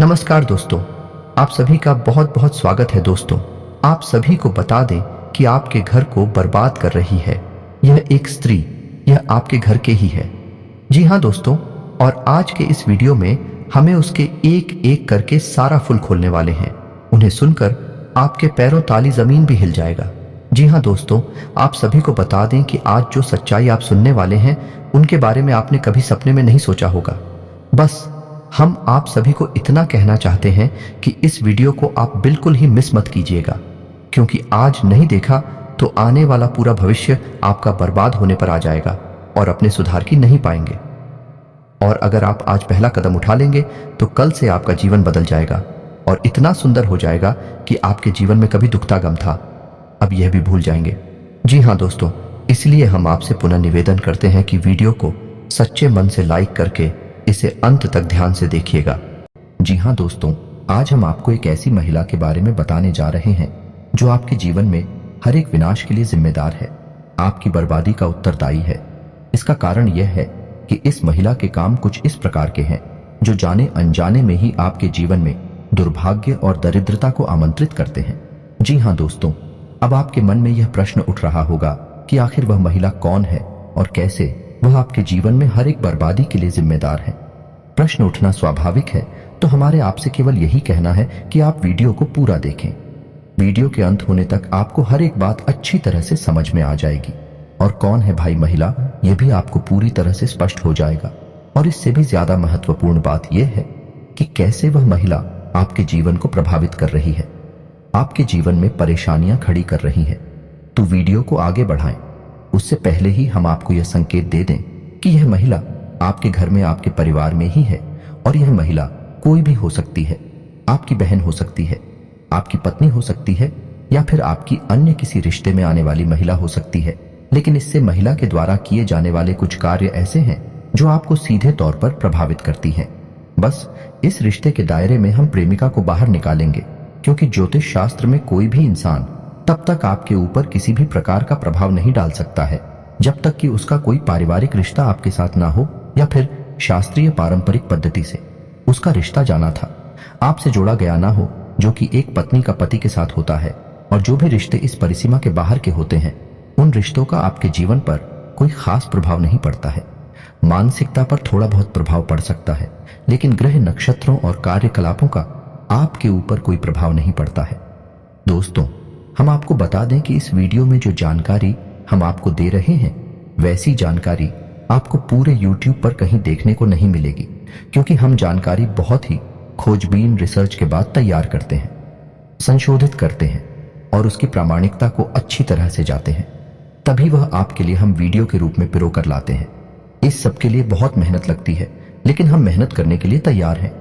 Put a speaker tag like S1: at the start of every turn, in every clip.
S1: नमस्कार दोस्तों, आप सभी का बहुत बहुत स्वागत है। दोस्तों, आप सभी को बता दें कि आपके घर को बर्बाद कर रही है यह एक स्त्री, यह आपके घर के ही है। जी हाँ दोस्तों, और आज के इस वीडियो में हमें उसके एक एक करके सारा फुल खोलने वाले हैं। उन्हें सुनकर आपके पैरों ताली जमीन भी हिल जाएगा। जी हाँ दोस्तों, आप सभी को बता दें कि आज जो सच्चाई आप सुनने वाले हैं उनके बारे में आपने कभी सपने में नहीं सोचा होगा। बस हम आप सभी को इतना कहना चाहते हैं कि इस वीडियो को आप बिल्कुल ही मिस मत कीजिएगा, क्योंकि आज नहीं देखा तो आने वाला पूरा भविष्य आपका बर्बाद होने पर आ जाएगा और अपने सुधार की नहीं पाएंगे। और अगर आप आज पहला कदम उठा लेंगे तो कल से आपका जीवन बदल जाएगा और इतना सुंदर हो जाएगा कि आपके जीवन में कभी दुखता गम था अब यह भी भूल जाएंगे। जी हाँ दोस्तों, इसलिए हम आपसे पुनः निवेदन करते हैं कि वीडियो को सच्चे मन से लाइक करके इसे अंत तक ध्यान से देखिएगा। जी हाँ दोस्तों, आज हम आपको एक ऐसी महिला के बारे में बताने जा रहे हैं जो आपके जीवन में हर एक विनाश के लिए जिम्मेदार है, आपकी बर्बादी का उत्तरदायी है। इसका कारण यह है कि इस महिला के काम कुछ इस प्रकार के हैं जो जाने अनजाने में ही आपके जीवन में दुर्भाग्य और दरिद्रता को आमंत्रित करते हैं। जी हाँ दोस्तों, अब आपके मन में यह प्रश्न उठ रहा होगा कि आखिर वह महिला कौन है और कैसे वह आपके जीवन में हर एक बर्बादी के लिए जिम्मेदार है। प्रश्न उठना स्वाभाविक है, तो हमारे आपसे केवल यही कहना है कि आप वीडियो को पूरा देखें। वीडियो के अंत होने तक आपको हर एक बात अच्छी तरह से समझ में आ जाएगी और कौन है भाई महिला यह भी आपको पूरी तरह से स्पष्ट हो जाएगा। और इससे भी ज्यादा महत्वपूर्ण बात यह है कि कैसे वह महिला आपके जीवन को प्रभावित कर रही है, आपके जीवन में परेशानियां खड़ी कर रही है। तो वीडियो को आगे बढ़ाएं। उससे पहले ही हम आपको यह संकेत दे दें कि यह महिला आपके घर में आपके परिवार में ही है और यह महिला कोई भी हो सकती है। आपकी बहन हो सकती है, आपकी पत्नी हो सकती है, या फिर आपकी अन्य किसी रिश्ते में आने वाली महिला हो सकती है। लेकिन इससे महिला के द्वारा किए जाने वाले कुछ कार्य ऐसे हैं जो आपको सीधे तौर पर प्रभावित करती हैं। बस इस रिश्ते के दायरे में हम प्रेमिका को बाहर निकालेंगे, क्योंकि ज्योतिष शास्त्र में कोई भी इंसान तब तक आपके ऊपर किसी भी प्रकार का प्रभाव नहीं डाल सकता है जब तक कि उसका कोई पारिवारिक रिश्ता आपके साथ ना हो, या फिर शास्त्रीय पारंपरिक पद्धति से उसका रिश्ता जाना था आपसे जोड़ा गया ना हो, जो कि एक पत्नी का पति के साथ होता है। और जो भी रिश्ते इस परिसीमा के बाहर के होते हैं उन रिश्तों का आपके जीवन पर कोई खास प्रभाव नहीं पड़ता है। मानसिकता पर थोड़ा बहुत प्रभाव पड़ सकता है, लेकिन ग्रह नक्षत्रों और कार्यकलापों का आपके ऊपर कोई प्रभाव नहीं पड़ता है। दोस्तों, हम आपको बता दें कि इस वीडियो में जो जानकारी हम आपको दे रहे हैं वैसी जानकारी आपको पूरे YouTube पर कहीं देखने को नहीं मिलेगी, क्योंकि हम जानकारी बहुत ही खोजबीन रिसर्च के बाद तैयार करते हैं, संशोधित करते हैं और उसकी प्रामाणिकता को अच्छी तरह से जाते हैं, तभी वह आपके लिए हम वीडियो के रूप में पिरो कर लाते हैं। इस सब के लिए बहुत मेहनत लगती है, लेकिन हम मेहनत करने के लिए तैयार हैं।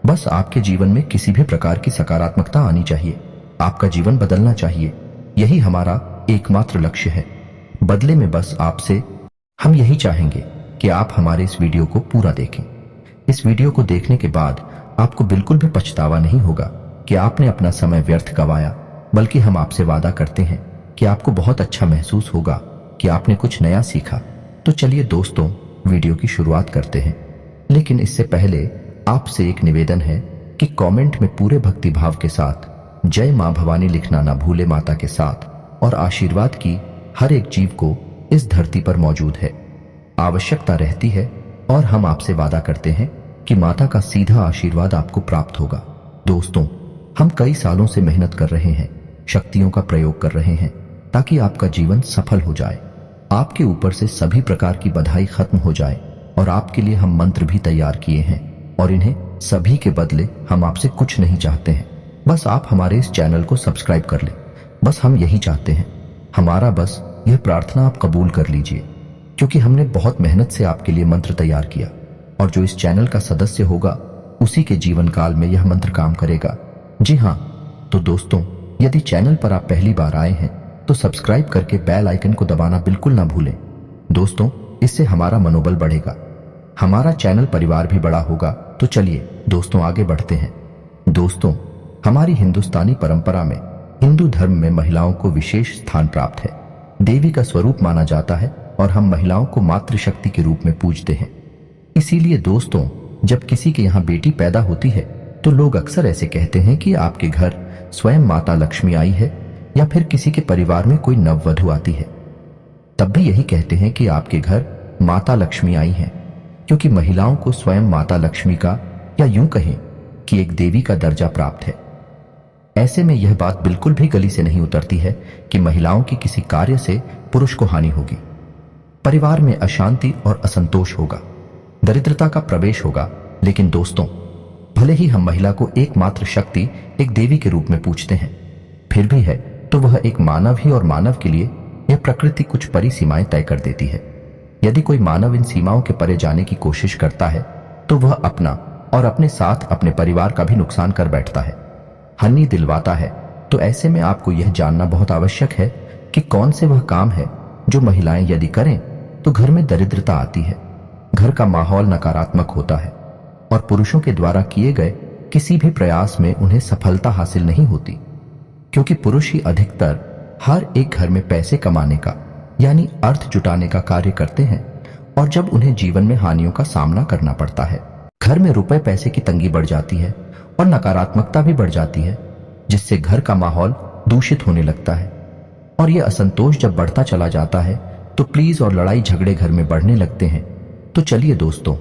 S1: बस आपके जीवन में किसी भी प्रकार की सकारात्मकता आनी चाहिए, आपका जीवन बदलना चाहिए, यही हमारा एकमात्र लक्ष्य है। बदले में बस आपसे हम यही चाहेंगे कि आप हमारे इस वीडियो को पूरा देखें। इस वीडियो को देखने के बाद आपको बिल्कुल भी पछतावा नहीं होगा कि आपने अपना समय व्यर्थ गवाया, बल्कि हम आपसे वादा करते हैं कि आपको बहुत अच्छा महसूस होगा कि आपने कुछ नया सीखा। तो चलिए दोस्तों, वीडियो की शुरुआत करते हैं। लेकिन इससे पहले आपसे एक निवेदन है कि कमेंट में पूरे भक्तिभाव के साथ जय मां भवानी लिखना ना भूले माता के साथ, और आशीर्वाद की हर एक जीव को इस धरती पर मौजूद है, आवश्यकता रहती है, और हम आपसे वादा करते हैं कि माता का सीधा आशीर्वाद आपको प्राप्त होगा। दोस्तों, हम कई सालों से मेहनत कर रहे हैं, शक्तियों का प्रयोग कर रहे हैं ताकि आपका जीवन सफल हो जाए, आपके ऊपर से सभी प्रकार की बधाई खत्म हो जाए। और आपके लिए हम मंत्र भी तैयार किए हैं, और इन्हें सभी के बदले हम आपसे कुछ नहीं चाहते हैं, बस आप हमारे इस चैनल को सब्सक्राइब कर लें। बस हम यही चाहते हैं। हमारा बस यह प्रार्थना आप कबूल कर लीजिए, क्योंकि हमने बहुत मेहनत से आपके लिए मंत्र तैयार किया, और जो इस चैनल का सदस्य होगा उसी के जीवन काल में यह मंत्र काम करेगा। जी हाँ, तो दोस्तों, यदि चैनल पर आप पहली बार आए हैं तो सब्सक्राइब करके बेल आइकन को दबाना बिल्कुल ना भूलें। दोस्तों, इससे हमारा मनोबल बढ़ेगा, हमारा चैनल परिवार भी बड़ा होगा। तो चलिए दोस्तों, आगे बढ़ते हैं। दोस्तों, हमारी हिंदुस्तानी परंपरा में, हिंदू धर्म में महिलाओं को विशेष स्थान प्राप्त है, देवी का स्वरूप माना जाता है, और हम महिलाओं को मातृशक्ति के रूप में पूजते हैं। इसीलिए दोस्तों, जब किसी के यहाँ बेटी पैदा होती है तो लोग अक्सर ऐसे कहते हैं कि आपके घर स्वयं माता लक्ष्मी आई है या फिर किसी के परिवार में कोई नववधु आती है। तब भी यही कहते हैं कि आपके घर माता लक्ष्मी आई हैं, क्योंकि महिलाओं को स्वयं माता लक्ष्मी का, या यूं कहें कि एक देवी का दर्जा प्राप्त है। ऐसे में यह बात बिल्कुल भी गली से नहीं उतरती है कि महिलाओं की किसी कार्य से पुरुष को हानि होगी। परिवार में अशांति और असंतोष होगा, दरिद्रता का प्रवेश होगा। लेकिन दोस्तों, भले ही हम महिला को एकमात्र शक्ति, एक देवी के रूप में पूछते हैं, फिर भी है तो वह एक मानव ही, और मानव के लिए यह प्रकृति कुछ सीमाएं तय कर देती है। यदि कोई मानव इन सीमाओं के परे जाने की कोशिश करता है तो वह अपना और अपने साथ अपने परिवार का भी नुकसान कर बैठता है, हानि दिलवाता है। तो ऐसे में आपको यह जानना बहुत आवश्यक है कि कौन से वह काम है जो महिलाएं यदि करें तो घर में दरिद्रता आती है, घर का माहौल नकारात्मक होता है और पुरुषों के द्वारा किए गए किसी भी प्रयास में उन्हें सफलता हासिल नहीं होती, क्योंकि पुरुष ही अधिकतर हर एक घर में पैसे कमाने का, यानी अर्थ जुटाने का कार्य करते हैं। और जब उन्हें जीवन में हानियों का सामना करना पड़ता है, घर में रुपए पैसे की तंगी बढ़ जाती है और नकारात्मकता भी बढ़ जाती है, जिससे घर का माहौल दूषित होने लगता है। और यह असंतोष जब बढ़ता चला जाता है तो प्लीज और लड़ाई झगड़े घर में बढ़ने लगते हैं। तो चलिए दोस्तों,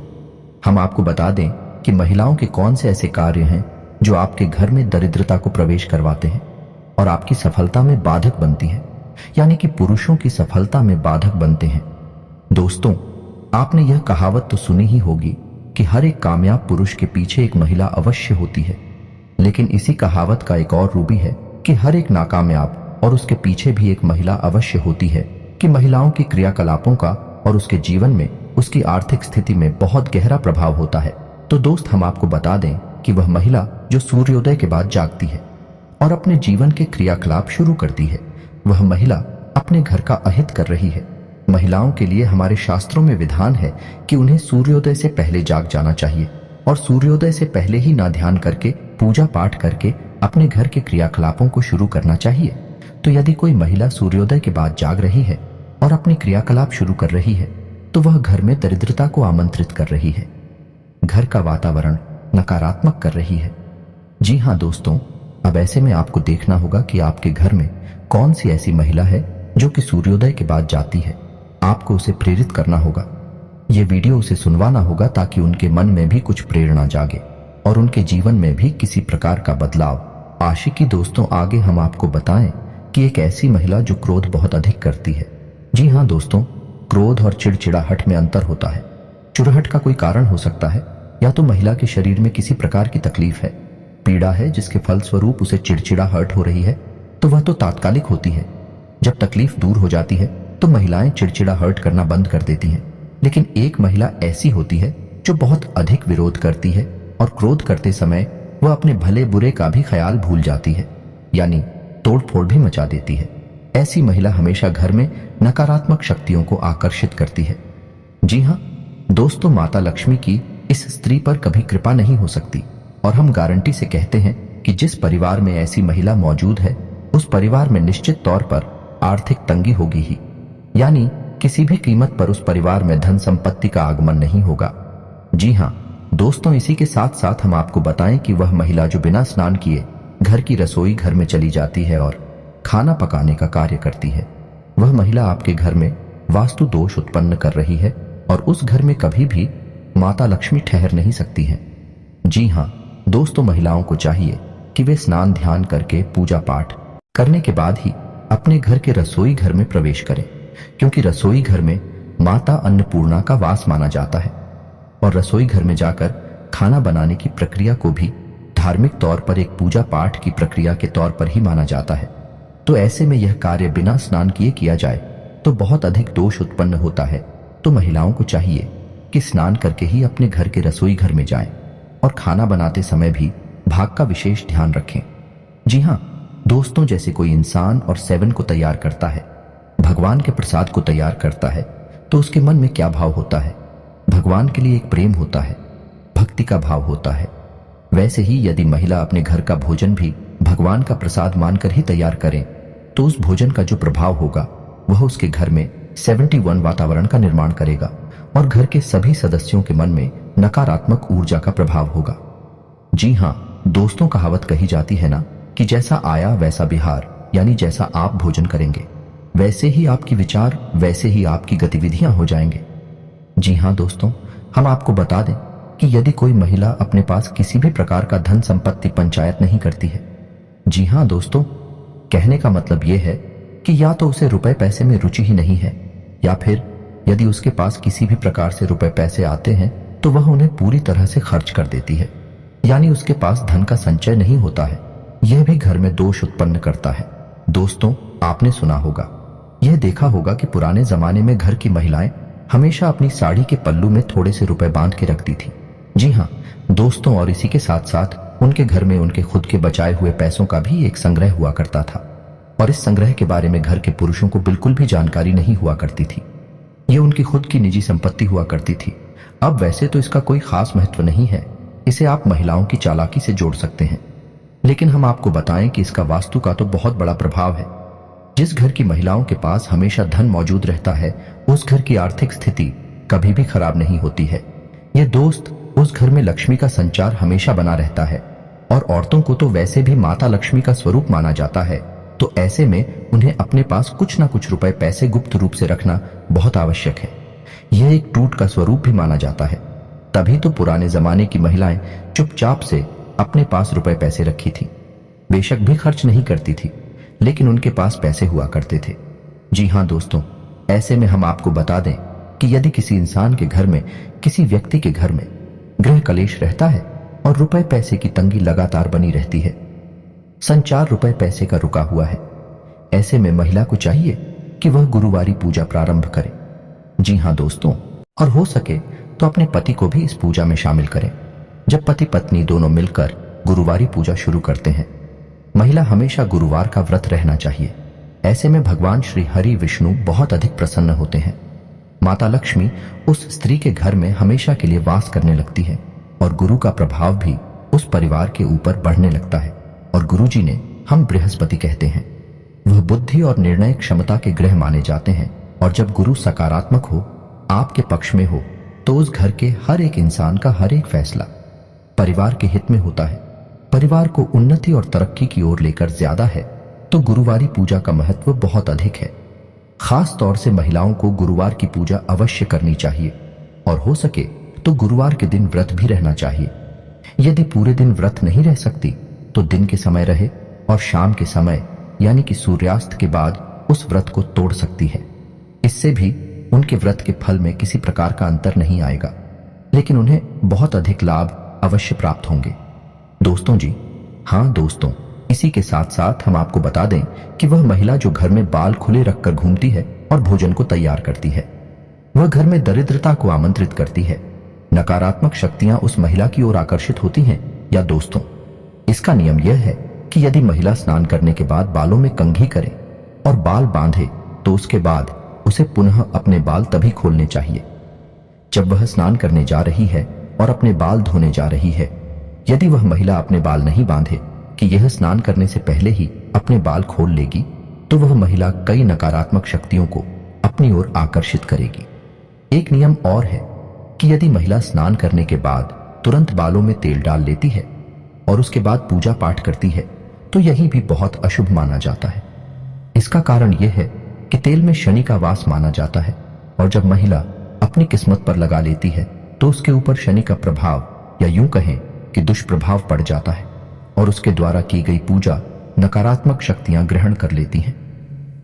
S1: हम आपको बता दें कि महिलाओं के कौन से ऐसे कार्य हैं जो आपके घर में दरिद्रता को प्रवेश करवाते हैं और आपकी सफलता में बाधक बनती हैं, यानी कि पुरुषों की सफलता में बाधक बनते हैं। दोस्तों, आपने यह कहावत तो सुनी ही होगी कि हर एक कामयाब पुरुष के पीछे एक महिला अवश्य होती है। लेकिन इसी कहावत का एक और रूप है कि हर एक नाकामयाब और उसके पीछे भी एक महिला अवश्य होती है, कि महिलाओं की क्रियाकलापों का और उसके जीवन में, उसकी आर्थिक स्थिति में बहुत गहरा प्रभाव होता है। तो दोस्त, हम आपको बता दें कि वह महिला जो सूर्योदय के बाद जागती है और अपने जीवन के क्रियाकलाप शुरू करती है, वह महिला अपने घर का अहित कर रही है। महिलाओं के लिए हमारे शास्त्रों में विधान है कि उन्हें सूर्योदय से पहले जाग जाना चाहिए और सूर्योदय से पहले ही ना ध्यान करके, पूजा पाठ करके अपने घर के क्रियाकलापों को शुरू करना चाहिए। तो यदि कोई महिला सूर्योदय के बाद जाग रही है और अपने क्रियाकलाप शुरू कर रही है तो वह घर में दरिद्रता को आमंत्रित कर रही है, घर का वातावरण नकारात्मक कर रही है। जी हाँ दोस्तों, अब ऐसे में आपको देखना होगा कि आपके घर में कौन सी ऐसी महिला है जो कि सूर्योदय के बाद जाती है। आपको उसे प्रेरित करना होगा, ये वीडियो उसे सुनवाना होगा, ताकि उनके मन में भी कुछ प्रेरणा जागे और उनके जीवन में भी किसी प्रकार का बदलाव। आशिकी दोस्तों, आगे हम आपको बताएं कि एक ऐसी महिला जो क्रोध बहुत अधिक करती है। जी हाँ दोस्तों, क्रोध और चिड़चिड़ाहट में अंतर होता है। चिड़हट का कोई कारण हो सकता है, या तो महिला के शरीर में किसी प्रकार की तकलीफ है, पीड़ा है, जिसके फलस्वरूप उसे चिड़चिड़ाहट हो रही है, तो वह तो तात्कालिक होती है। जब तकलीफ दूर हो जाती है तो महिलाएं चिड़चिड़ाहट करना बंद कर देती हैं। लेकिन एक महिला ऐसी होती है जो बहुत अधिक विरोध करती है और क्रोध करते समय वह अपने भले बुरे का भी ख्याल भूल जाती है, यानी तोड़फोड़ भी मचा देती है। ऐसी महिला हमेशा घर में नकारात्मक शक्तियों को आकर्षित करती है। जी हाँ दोस्तों, माता लक्ष्मी की इस स्त्री पर कभी कृपा नहीं हो सकती और हम गारंटी से कहते हैं कि जिस परिवार में ऐसी महिला मौजूद है, उस परिवार में निश्चित तौर पर आर्थिक तंगी होगी ही, यानी किसी भी कीमत पर उस परिवार में धन संपत्ति का आगमन नहीं होगा। जी हाँ दोस्तों, इसी के साथ साथ हम आपको बताएं कि वह महिला जो बिना स्नान किए घर की रसोई घर में चली जाती है और खाना पकाने का कार्य करती है, वह महिला आपके घर में वास्तु दोष उत्पन्न कर रही है और उस घर में कभी भी माता लक्ष्मी ठहर नहीं सकती हैं। जी हाँ दोस्तों, महिलाओं को चाहिए कि वे स्नान ध्यान करके पूजा पाठ करने के बाद ही अपने घर के रसोई घर में प्रवेश करें, क्योंकि रसोई घर में माता अन्नपूर्णा का वास माना जाता है और रसोई घर में जाकर खाना बनाने की प्रक्रिया को भी धार्मिक तौर पर एक पूजा पाठ की प्रक्रिया के तौर पर ही माना जाता है। तो ऐसे में यह कार्य बिना स्नान किए किया जाए तो बहुत अधिक दोष उत्पन्न होता है। तो महिलाओं को चाहिए कि स्नान करके ही अपने घर के रसोई घर में जाएं और खाना बनाते समय भी भाग का विशेष ध्यान रखें। जी हाँ दोस्तों, जैसे कोई इंसान और सेवन को तैयार करता है, भगवान के प्रसाद को तैयार करता है, तो उसके मन में क्या भाव होता है? भगवान के लिए एक प्रेम होता है, भक्ति का भाव होता है। वैसे ही यदि महिला अपने घर का भोजन भी भगवान का प्रसाद मानकर ही तैयार करें, तो उस भोजन का जो प्रभाव होगा वह उसके घर में 71 वातावरण का निर्माण करेगा और घर के सभी सदस्यों के मन में नकारात्मक ऊर्जा का प्रभाव होगा। जी हाँ दोस्तों, कहावत कही जाती है ना कि जैसा आया वैसा बिहार, यानी जैसा आप भोजन करेंगे वैसे ही आपकी विचार, वैसे ही आपकी गतिविधियां हो जाएंगे। जी हाँ दोस्तों, हम आपको बता दें कि यदि कोई महिला अपने पास किसी भी प्रकार का धन संपत्ति पंचायत नहीं करती है, जी हाँ दोस्तों, कहने का मतलब यह है कि या तो उसे रुपए पैसे में रुचि ही नहीं है, या फिर यदि उसके पास किसी भी प्रकार से रुपए पैसे आते हैं तो वह उन्हें पूरी तरह से खर्च कर देती है, यानी उसके पास धन का संचय नहीं होता है। यह भी घर में दोष उत्पन्न करता है। दोस्तों, आपने सुना होगा, यह देखा होगा कि पुराने जमाने में घर की महिलाएं हमेशा अपनी साड़ी के पल्लू में थोड़े से रुपए बांध के रखती थी। जी हाँ दोस्तों, और इसी के साथ साथ उनके घर में उनके खुद के बचाए हुए पैसों का भी एक संग्रह हुआ करता था, और इस संग्रह के बारे में घर के पुरुषों को बिल्कुल भी जानकारी नहीं हुआ करती थी। ये उनकी खुद की निजी संपत्ति हुआ करती थी। अब वैसे तो इसका कोई खास महत्व नहीं है, इसे आप महिलाओं की चालाकी से जोड़ सकते हैं, लेकिन हम आपको बताएं कि इसका वास्तु का तो बहुत बड़ा प्रभाव है। जिस घर की महिलाओं के पास हमेशा धन मौजूद रहता है, उस घर की आर्थिक स्थिति कभी भी खराब नहीं होती है। ये दोस्त, उस घर में लक्ष्मी का संचार हमेशा बना रहता है, और औरतों को तो वैसे भी माता लक्ष्मी का स्वरूप माना जाता है, तो ऐसे में उन्हें अपने पास कुछ ना कुछ रुपए पैसे गुप्त रूप से रखना बहुत आवश्यक है। यह एक टूट का स्वरूप भी माना जाता है। तभी तो पुराने जमाने की महिलाएं चुपचाप से अपने पास रुपए पैसे रखी थी। बेशक भी खर्च नहीं करती थी, लेकिन उनके पास पैसे हुआ करते थे। जी हाँ दोस्तों, ऐसे में हम आपको बता दें कि यदि किसी इंसान के घर में, किसी व्यक्ति के घर में गृह कलेश रहता है और रुपए पैसे की तंगी लगातार बनी रहती है, संचार रुपए पैसे का रुका हुआ है, ऐसे में महिला को चाहिए कि वह गुरुवारी पूजा प्रारंभ करे। जी हाँ दोस्तों, और हो सके तो अपने पति को भी इस पूजा में शामिल करें। जब पति पत्नी दोनों मिलकर गुरुवारी पूजा शुरू करते हैं, महिला हमेशा गुरुवार का व्रत रहना चाहिए। ऐसे में भगवान श्री हरि विष्णु बहुत अधिक प्रसन्न होते हैं। माता लक्ष्मी उस स्त्री के घर में हमेशा के लिए वास करने लगती है, और गुरु का प्रभाव भी उस परिवार के ऊपर बढ़ने लगता है। और गुरु जी ने हम बृहस्पति कहते हैं, वह बुद्धि और निर्णय क्षमता के ग्रह माने जाते हैं, और जब गुरु सकारात्मक हो, आपके पक्ष में हो, तो उस घर के हर एक इंसान का हर एक फैसला परिवार के हित में होता है। परिवार को उन्नति और तरक्की की ओर लेकर ज्यादा है, तो गुरुवारी पूजा का महत्व बहुत अधिक है। खास तौर से महिलाओं को गुरुवार की पूजा अवश्य करनी चाहिए, और हो सके तो गुरुवार के दिन व्रत भी रहना चाहिए। यदि पूरे दिन व्रत नहीं रह सकती तो दिन के समय रहे, और शाम के समय यानी कि सूर्यास्त के बाद उस व्रत को तोड़ सकती है। इससे भी उनके व्रत के फल में किसी प्रकार का अंतर नहीं आएगा, लेकिन उन्हें बहुत अधिक लाभ अवश्य प्राप्त होंगे। दोस्तों जी हाँ दोस्तों, इसी के साथ साथ हम आपको बता दें कि वह महिला जो घर में बाल खुले रखकर घूमती है और भोजन को तैयार करती है, वह घर में दरिद्रता को आमंत्रित करती है। नकारात्मक शक्तियां उस महिला की ओर आकर्षित होती हैं। या दोस्तों, इसका नियम यह है कि यदि महिला स्नान करने के बाद बालों में कंघी करे और बाल बांधे, तो उसके बाद उसे पुनः अपने बाल तभी खोलने चाहिए जब वह स्नान करने जा रही है और अपने बाल धोने जा रही है। यदि वह महिला अपने बाल नहीं बांधे कि यह स्नान करने से पहले ही अपने बाल खोल लेगी, तो वह महिला कई नकारात्मक शक्तियों को अपनी ओर आकर्षित करेगी। एक नियम और है कि यदि महिला स्नान करने के बाद तुरंत बालों में तेल डाल लेती है और उसके बाद पूजा पाठ करती है, तो यही भी बहुत अशुभ माना जाता है। इसका कारण यह है कि तेल में शनि का वास माना जाता है, और जब महिला अपनी किस्मत पर लगा लेती है तो उसके ऊपर शनि का प्रभाव, या यूं कहें कि दुष्प्रभाव पड़ जाता है, और उसके द्वारा की गई पूजा नकारात्मक शक्तियां ग्रहण कर लेती हैं।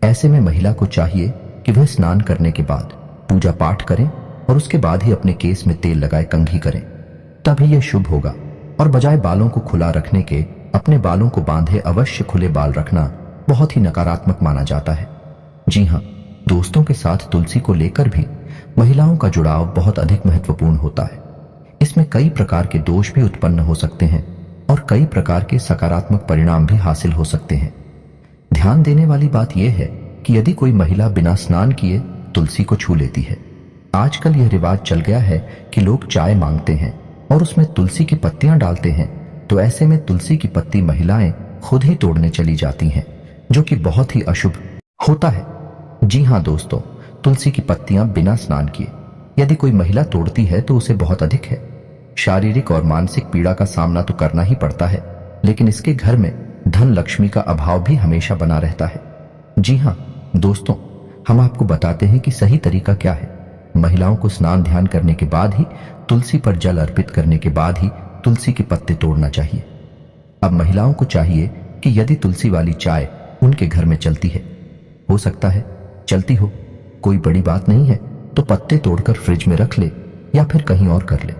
S1: ऐसे में महिला को चाहिए कि वह स्नान करने के बाद पूजा पाठ करें और उसके बाद ही अपने केस में तेल लगाए कंघी करें, तभी यह शुभ होगा। और बजाय बालों को खुला रखने के अपने बालों को बांधे अवश्य खुले बाल रखना बहुत ही नकारात्मक माना जाता है। जी हाँ दोस्तों, के साथ तुलसी को लेकर भी महिलाओं का जुड़ाव बहुत अधिक महत्वपूर्ण होता है। इसमें कई प्रकार के दोष भी उत्पन्न हो सकते हैं और कई प्रकार के सकारात्मक परिणाम भी हासिल हो सकते हैं। ध्यान देने वाली बात यह है कि यदि कोई महिला बिना स्नान किए तुलसी को छू लेती है, आजकल यह रिवाज चल गया है कि लोग चाय मांगते हैं और उसमें तुलसी की पत्तियां डालते हैं, तो ऐसे में तुलसी की पत्ती महिलाएं खुद ही तोड़ने चली जाती हैं, जो कि बहुत ही अशुभ होता है। जी हाँ दोस्तों, तुलसी की पत्तियां बिना स्नान किए यदि कोई महिला तोड़ती है तो उसे बहुत अधिक है शारीरिक और मानसिक पीड़ा का सामना तो करना ही पड़ता है। लेकिन इसके घर में धन लक्ष्मी का अभाव भी हमेशा बना रहता है। जी हाँ दोस्तों, हम आपको बताते हैं कि सही तरीका क्या है। महिलाओं को स्नान ध्यान करने के बाद ही, तुलसी पर जल अर्पित करने के बाद ही तुलसी के पत्ते तोड़ना चाहिए। अब महिलाओं को चाहिए कि यदि तुलसी वाली चाय उनके घर में चलती है, हो सकता है चलती हो, कोई बड़ी बात नहीं है, तो पत्ते तोड़कर फ्रिज में रख ले या फिर कहीं और कर ले।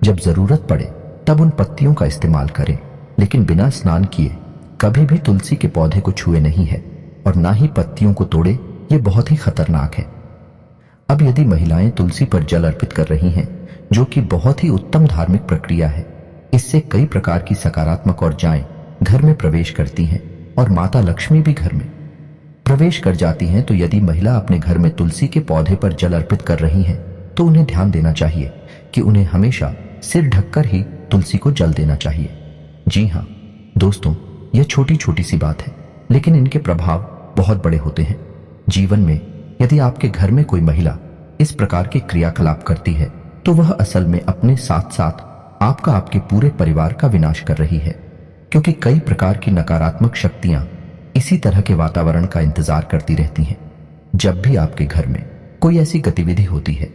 S1: जब जरूरत पड़े तब उन पत्तियों का इस्तेमाल करें, लेकिन बिना स्नान किए कभी भी तुलसी के पौधे को छुए नहीं है और ना ही पत्तियों को तोड़े। ये बहुत ही खतरनाक है। अब यदि महिलाएं तुलसी पर जल अर्पित कर रही हैं, जो कि बहुत ही उत्तम धार्मिक प्रक्रिया है, इससे कई प्रकार की सकारात्मक ऊर्जाएं घर में प्रवेश करती हैं और माता लक्ष्मी भी घर में प्रवेश कर जाती हैं। तो यदि महिला अपने घर में तुलसी के पौधे पर जल अर्पित कर रही हैं, तो उन्हें ध्यान देना चाहिए कि उन्हें हमेशा सिर ढककर ही तुलसी को जल देना चाहिए। जी हाँ दोस्तों, यह छोटी छोटी सी बात है, लेकिन इनके प्रभाव बहुत बड़े होते हैं जीवन में। यदि आपके घर में कोई महिला इस प्रकार के क्रियाकलाप करती है, तो वह असल में अपने साथ साथ आपके पूरे परिवार का विनाश कर रही है, क्योंकि कई प्रकार की नकारात्मक शक्तियां इसी तरह के वातावरण का इंतजार करती रहती हैं। जब भी आपके घर में कोई ऐसी गतिविधि होती है,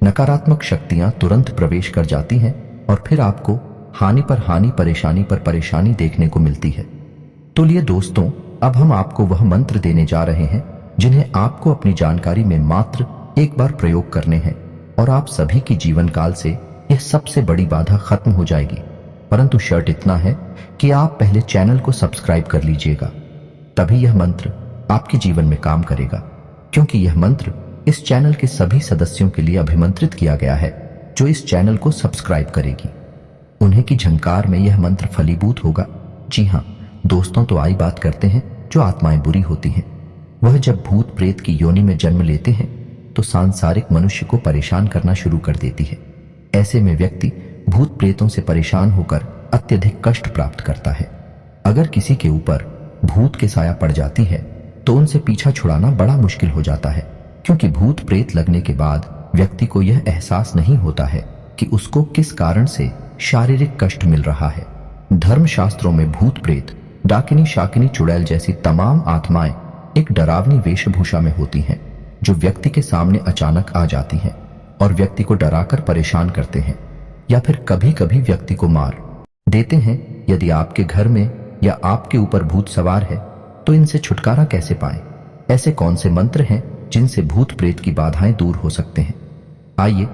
S1: नकारात्मक शक्तियां तुरंत प्रवेश कर जाती हैं और फिर आपको हानि पर हानि, परेशानी पर परेशानी देखने को मिलती है। तो लिए दोस्तों, अब हम आपको वह मंत्र देने जा रहे हैं जिन्हें आपको अपनी जानकारी में मात्र एक बार प्रयोग करने हैं और आप सभी की जीवन काल से यह सबसे बड़ी बाधा खत्म हो जाएगी। परंतु शर्त इतना है कि आप पहले चैनल को सब्सक्राइब कर लीजिएगा, तभी यह मंत्र आपके जीवन में काम करेगा, क्योंकि यह मंत्र इस चैनल के सभी सदस्यों के लिए अभिमंत्रित किया गया है जो इस चैनल को सब्सक्राइब करेगी। उन्हें की झंकार में यह मंत्र फलीभूत होगा। जी हाँ दोस्तों, तो आई बात करते हैं जो आत्माएं बुरी होती हैं। वह जब भूत प्रेत की योनि में जन्म लेते हैं तो सांसारिक मनुष्य को परेशान करना शुरू कर देती है। ऐसे में व्यक्ति भूत प्रेतों से परेशान होकर अत्यधिक कष्ट प्राप्त करता है। अगर किसी के ऊपर भूत के साया पड़ जाती है तो उनसे पीछा छुड़ाना बड़ा मुश्किल हो जाता है, क्योंकि भूत प्रेत लगने के बाद व्यक्ति को यह एहसास नहीं होता है कि उसको किस कारण से शारीरिक कष्ट मिल रहा है। धर्मशास्त्रों में भूत प्रेत, डाकिनी, शाकिनी, चुड़ैल जैसी तमाम आत्माएं एक डरावनी वेशभूषा में होती हैं, जो व्यक्ति के सामने अचानक आ जाती हैं और व्यक्ति को डराकर परेशान करते हैं या फिर कभी कभी व्यक्ति को मार देते हैं। यदि आपके घर में या आपके ऊपर भूत सवार है तो इनसे छुटकारा कैसे पाएं? ऐसे कौन से मंत्र हैं जिनसे भूत प्रेत की बाधाएं दूर हो सकते हैं? आइए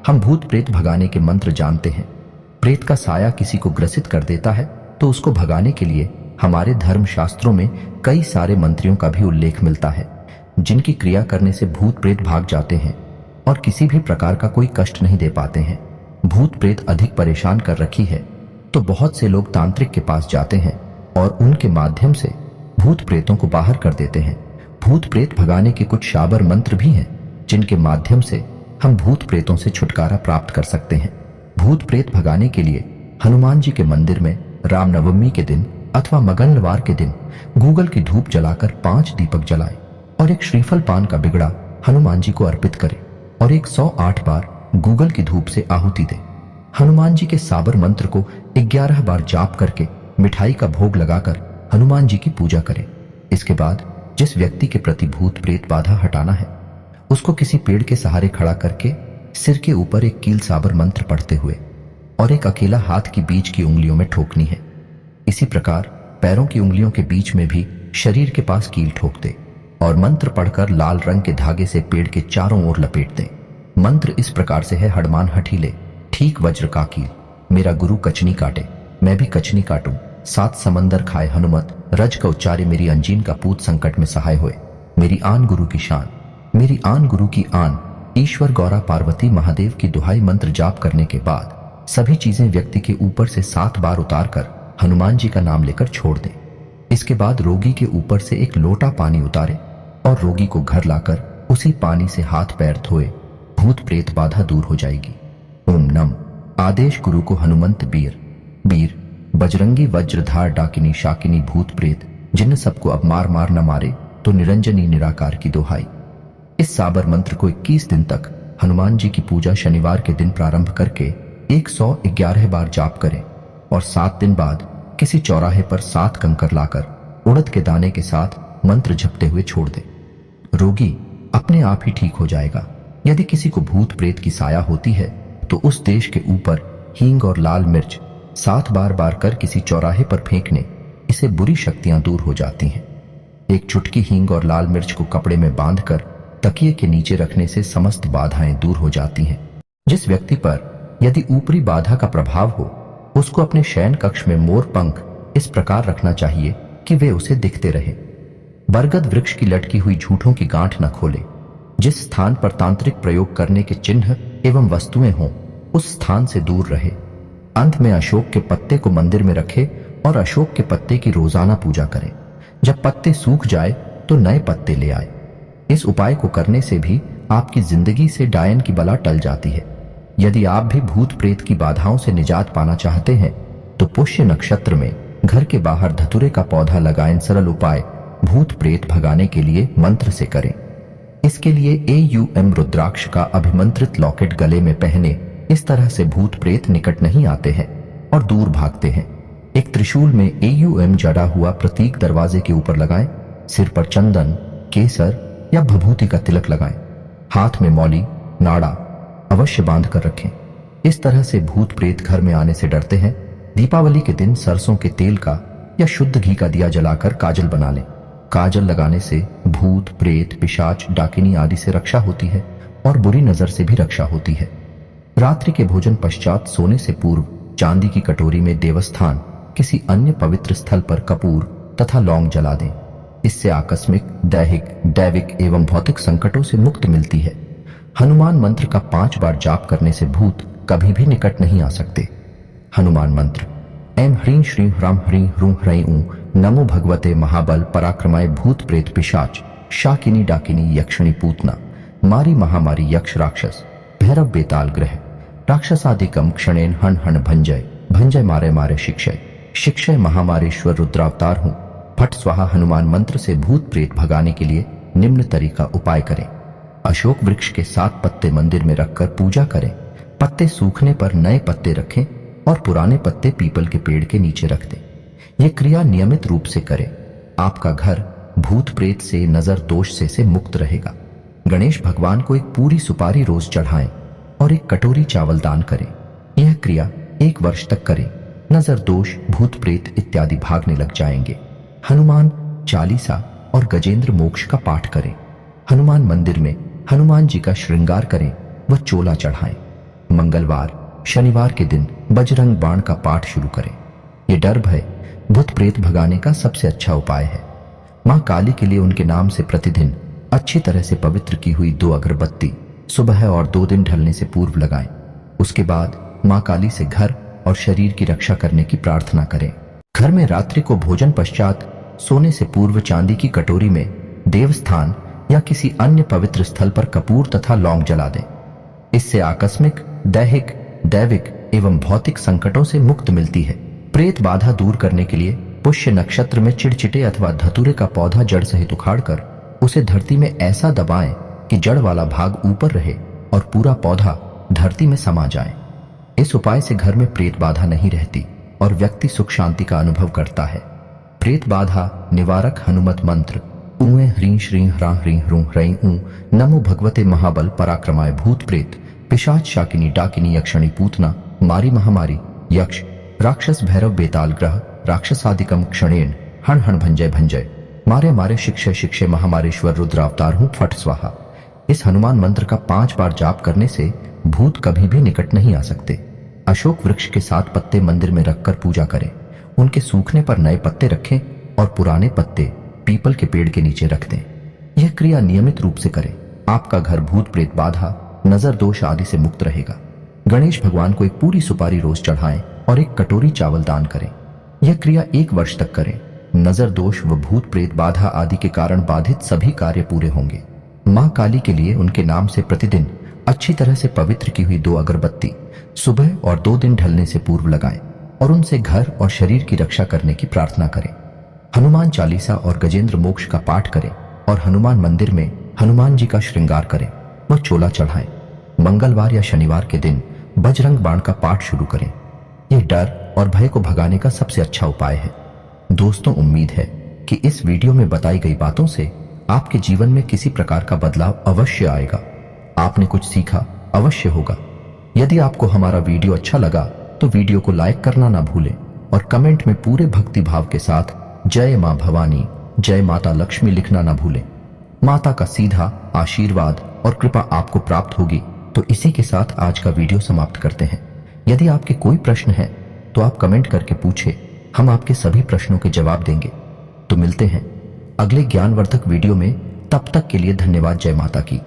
S1: हम भूत प्रेत भगाने के मंत्र जानते हैं। प्रेत का साया किसी को ग्रसित कर देता है तो उसको भगाने के लिए हमारे धर्म शास्त्रों में कई सारे मंत्रियों का भी उल्लेख मिलता है, जिनकी क्रिया करने से भूत प्रेत भाग जाते हैं और किसी भी प्रकार का कोई कष्ट नहीं दे पाते हैं। भूत प्रेत अधिक परेशान कर रखी है तो बहुत से लोग तांत्रिक के पास जाते हैं और उनके माध्यम से भूत प्रेतों को बाहर कर देते हैं। भूत प्रेत भगाने के कुछ शाबर मंत्र भी हैं जिनके माध्यम से हम भूत प्रेतों से छुटकारा प्राप्त कर सकते हैं। भूत प्रेत भगाने के लिए हनुमान जी के मंदिर में रामनवमी के दिन अथवा मंगलवार के दिन गूगल की धूप जलाकर 5 दीपक जलाएं और एक श्रीफल पान का बिगड़ा हनुमान जी को अर्पित करें और 108 बार गूगल की धूप से आहुति दें। हनुमान जी के साबर मंत्र को 11 बार जाप करके मिठाई का भोग लगाकर हनुमान जी की पूजा करें। इसके बाद जिस व्यक्ति के प्रति भूत प्रेत बाधा हटाना है, उसको किसी पेड़ के सहारे खड़ा करके सिर के ऊपर एक कील साबर मंत्र पढ़ते हुए और एक अकेला हाथ की बीच की उंगलियों में ठोकनी है। इसी प्रकार पैरों की उंगलियों के बीच में भी शरीर के पास कील ठोक दे और मंत्र पढ़कर लाल रंग के धागे से पेड़ के चारों ओर लपेट दें। मंत्र इस प्रकार से है, हडमान हठीले, ठीक वज्र का कील, मेरा गुरु कचनी काटे, मैं भी कचनी काटूं, 7 समंदर खाए हनुमत, रज का उच्चारे मेरी अंजीन का पूत संकट में सहाय होए, मेरी आन गुरु की शान, मेरी आन गुरु की आन, ईश्वर गौरा पार्वती महादेव की दुहाई मंत्र जाप करने के बाद सभी चीजें व्यक्ति के ऊपर से 7 बार उतार कर हनुमान जी का नाम लेकर छोड़ दें। इसके बाद रोगी के ऊपर से एक लोटा पानी उतारे और रोगी को घर लाकर उसी पानी से हाथ पैर धोए, भूत प्रेत बाधा दूर हो जाएगी। ओम नम आदेश गुरु को हनुमंत बीर, बीर बजरंगी वज्रधार डाकिनी शाकिनी भूत प्रेत जिन सबको अब मार मार न मारे तो निरंजनी निराकार की दोहाई। इस साबर मंत्र को 21 दिन तक हनुमान जी की पूजा शनिवार के दिन प्रारंभ करके 111 बार जाप करें और 7 दिन बाद किसी चौराहे पर 7 कंकर लाकर उड़द के दाने के साथ मंत्र जपते हुए छोड़ दे। रोगी अपने आप ही ठीक हो जाएगा। यदि किसी को भूत प्रेत की साया होती है तो उस देश के ऊपर हींग और लाल मिर्च 7 बार कर किसी चौराहे पर फेंकने इससे बुरी शक्तियां दूर हो जाती हैं। एक चुटकी हींग और लाल मिर्च को कपड़े में बांधकर तकिए के नीचे रखने से समस्त बाधाएं दूर हो जाती हैं। जिस व्यक्ति पर यदि ऊपरी बाधा का प्रभाव हो उसको अपने शयन कक्ष में मोर पंख इस प्रकार रखना चाहिए कि वे उसे दिखते रहे। बरगद वृक्ष की लटकी हुई झूठों की गांठ न खोले। जिस स्थान पर तांत्रिक प्रयोग करने के चिन्ह एवं वस्तुएं हों उस स्थान से दूर रहे। अंत में अशोक के पत्ते को मंदिर में रखे और अशोक के पत्ते की रोजाना पूजा करें। जब पत्ते सूख जाए तो नए पत्ते ले आए। इस उपाय को करने से भी आपकी जिंदगी से डायन की बला टल जाती है। यदि आप भी भूत प्रेत की बाधाओं से निजात पाना चाहते हैं तो पुष्य नक्षत्र में घर के बाहर धतूरे का पौधा लगाएं। सरल उपाय भूत प्रेत भगाने के लिए मंत्र से करें। इसके लिए AUM रुद्राक्ष का अभिमंत्रित लॉकेट गले में पहने। इस तरह से भूत प्रेत निकट नहीं आते हैं और दूर भागते हैं। एक त्रिशूल में AUM जड़ा हुआ प्रतीक दरवाजे के ऊपर लगाएं। सिर पर चंदन, केसर या भभूति का तिलक लगाएं। हाथ में मौली, नाड़ा अवश्य बांध कर रखें। इस तरह से भूत प्रेत घर में आने से डरते हैं। दीपावली के दिन सरसों के तेल का या शुद्ध घी का दिया जलाकर काजल बना लें। काजल लगाने से भूत प्रेत, पिशाच, डाकिनी आदि से रक्षा होती है और बुरी नजर से भी रक्षा होती है। रात्रि के भोजन पश्चात सोने से पूर्व चांदी की कटोरी में देवस्थान किसी अन्य पवित्र स्थल पर कपूर तथा लौंग जला दें। इससे आकस्मिक, दैहिक, दैविक एवं भौतिक संकटों से मुक्ति मिलती है। हनुमान मंत्र का 5 बार जाप करने से भूत कभी भी निकट नहीं आ सकते। हनुमान मंत्र ऐं ह्रीं श्रीं ह्रां ह्रीं ह्रूं ह्रैं ऊं नमो भगवते महाबल पराक्रमाय भूत प्रेत पिशाच शाकिनी डाकिनी यक्षिणी पूतना मारी महामारी यक्ष राक्षस भैरव बेताल ग्रह राक्षसादिकम क्षणेन हण हण भंजय भंजय मारे मारे शिक्षय शिक्षय महामारेश्वर रुद्रावतार हूं। फट स्वाहा हनुमान मंत्र से भूत प्रेत भगाने के लिए निम्न तरीका उपाय करें। अशोक वृक्ष के 7 पत्ते मंदिर में रखकर पूजा करें। पत्ते सूखने पर नए पत्ते रखें और पुराने पत्ते पीपल के पेड़ के नीचे रख दें। यह क्रिया नियमित रूप से करें। आपका घर भूत प्रेत से, नजर दोष से मुक्त रहेगा। गणेश भगवान को एक पूरी सुपारी रोज चढ़ाएं और एक कटोरी चावल दान करें। यह क्रिया 1 वर्ष तक करें। नजर दोष, भूत प्रेत इत्यादि भागने लग जाएंगे। हनुमान चालीसा और गजेंद्र मोक्ष का पाठ करें। हनुमान मंदिर में हनुमान जी का श्रृंगार करें व चोला चढ़ाएं। मंगलवार, शनिवार के दिन बजरंग बाण का पाठ शुरू करें। यह डर भय, भूत प्रेत भगाने का सबसे अच्छा उपाय है। मां काली के लिए उनके नाम से प्रतिदिन अच्छी तरह से पवित्र की हुई 2 अगरबत्ती सुबह और 2 दिन ढलने से पूर्व लगाएं। उसके बाद मां काली से घर और शरीर की रक्षा करने की प्रार्थना करें। घर में रात्रि को भोजन पश्चात सोने से पूर्व चांदी की कटोरी में देवस्थान या किसी अन्य पवित्र स्थल पर कपूर तथा लौंग जला दें। इससे आकस्मिक, दैहिक, दैविक एवं भौतिक संकटों से मुक्ति मिलती है। प्रेत बाधा दूर करने के लिए पुष्य नक्षत्र में चिड़चिटे अथवा धतूरे का पौधा जड़ सहित उखाड़कर उसे धरती में ऐसा दबाएं कि जड़ वाला भाग ऊपर रहे और पूरा पौधा धरती में समा जाए। इस उपाय से घर में प्रेत बाधा नहीं रहती और व्यक्ति सुख शांति का अनुभव करता है। प्रेत बाधा निवारक हनुमत मंत्र ऊं ह्रीं श्रीं ह्रां ह्रीं ह्रूं ह्रैं ऊं नमो भगवते महाबल पराक्रमाय भूत प्रेत पिशाच शाकिनी डाकिनी यक्षिणी पूतना मारी महामारी यक्ष राक्षस भैरव बेताल ग्रह राक्षसादिकम क्षणेन हण हण भंजय भंजय मारे मारे शिक्षय शिक्षय महामारेश्वर रुद्रावतार हूं। फट स्वाहा। इस हनुमान मंत्र का 5 बार जाप करने से भूत कभी भी निकट नहीं आ सकते। अशोक वृक्ष के 7 पत्ते मंदिर में रखकर पूजा करें। उनके सूखने पर नए पत्ते रखें और पुराने पत्ते पीपल के पेड़ के नीचे रख दें। यह क्रिया नियमित रूप से करें। आपका घर भूत प्रेत बाधा, नजर दोष आदि से मुक्त रहेगा। गणेश भगवान को एक पूरी सुपारी रोज चढ़ाएं और एक कटोरी चावल दान करें। यह क्रिया 1 वर्ष तक करें। नजर दोष व भूत प्रेत बाधा आदि के कारण बाधित सभी कार्य पूरे होंगे। मां काली के लिए उनके नाम से प्रतिदिन अच्छी तरह से पवित्र की हुई 2 अगरबत्ती सुबह और 2 दिन ढलने से पूर्व लगाएं और उनसे घर और शरीर की रक्षा करने की प्रार्थना करें। हनुमान चालीसा और गजेंद्र मोक्ष का पाठ करें और हनुमान मंदिर में हनुमान जी का श्रृंगार करें व चोला चढ़ाएं। मंगलवार या शनिवार के दिन बजरंग बाण का पाठ शुरू करें। यह डर और भय को भगाने का सबसे अच्छा उपाय है। दोस्तों, उम्मीद है कि इस वीडियो में बताई गई बातों से आपके जीवन में किसी प्रकार का बदलाव अवश्य आएगा। आपने कुछ सीखा अवश्य होगा। यदि आपको हमारा वीडियो अच्छा लगा तो वीडियो को लाइक करना ना भूलें और कमेंट में पूरे भक्ति भाव के साथ जय मां भवानी, जय माता लक्ष्मी लिखना ना भूलें। माता का सीधा आशीर्वाद और कृपा आपको प्राप्त होगी। तो इसी के साथ आज का वीडियो समाप्त करते हैं। यदि आपके कोई प्रश्न है तो आप कमेंट करके पूछे, हम आपके सभी प्रश्नों के जवाब देंगे। तो मिलते हैं अगले ज्ञानवर्धक वीडियो में। तब तक के लिए धन्यवाद। जय माता की।